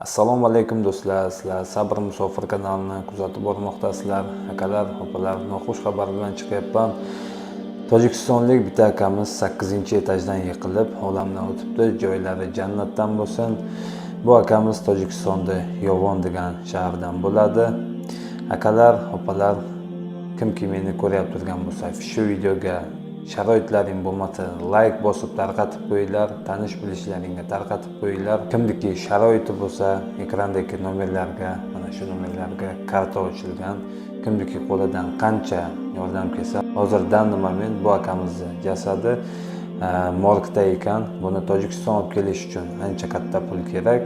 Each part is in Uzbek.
Assalomu alaykum do'stlar. Sizlar Sabr Musofir kanalini kuzatib bormoqdasizlar. Akalar, opalar, noxush xabar bilan chiqyapman. Tojikistonlik bitta akamiz 8-etajdan yiqilib olamdan o'tibdi. Joylari jannatdan bo'lsin. Bu akamiz Tojikistonda Yovon degan shahardan bo'ladi. Akalar, opalar, kimki meni ko'ryap turgan bo'lsa, shu videoga sharoitlaring bo'lmasa like bosib tarqatib qo'yinglar, tanish bilishlaringga tarqatib qo'yinglar. Kimniki sharoiti bo'lsa ekrandagi nomerlarga, mana shu nomerlarga karta ochilgan. Kimniki qo'lidan qancha yordam kelsa, hozirdan moment bu akamizni jasadi morgda ekan. Buni Tojikiston olib kelish uchun ancha katta pul kerak.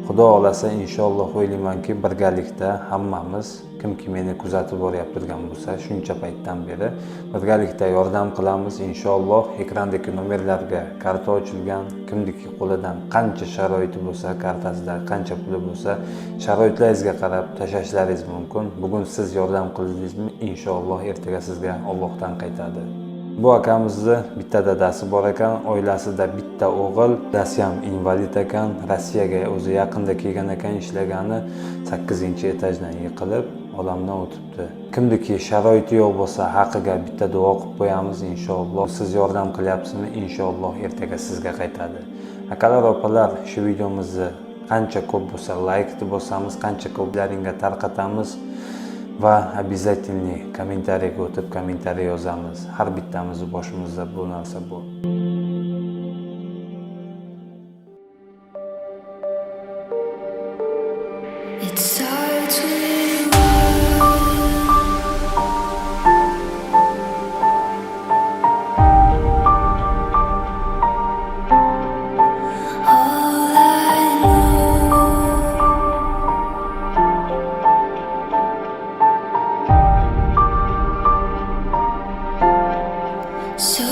Xudo xolasa inshaalloh o'ylaymanki birgalikda hammamiz, kimki meni kuzatib boryapti turgan bo'lsa, shuncha paytdan beri birgalikda yordam qilamiz inshaalloh. Ekrandagi nomerlarga karta ochilgan. Kimniki qo'lidan qancha sharoiti bo'lsa, kartasida qancha puli bo'lsa, sharoitlaringizga qarab tashlashlaringiz mumkin. Bugun siz yordam qildingizmi, inshaalloh ertaga sizga Allohdan qaytadi. Bu akamizni bitta dadasi bor ekan, oilasida bitta o'g'il, dadasi ham invalid ekan, Rossiyaga o'zi yaqinda kelgan ekan, ishlagani 8-etajdan yiqilib olamdan o'tibdi. Kimniki sharoiti yo'q bo'lsa, haqiga bitta duo qilib qo'yamiz inshaalloh. Siz yordam qilyapsizmi, inshaalloh ertaga sizga qaytadi. Akalar, opalar, shu videomizni qancha ko'p bo'lsa like bosamiz, qancha ko'plaringga tarqatamiz va обязательно kommentariyaga o'tib kommentariy yozamiz. Har bittamizni boshimizda bu narsa bor. It starts with all I know. So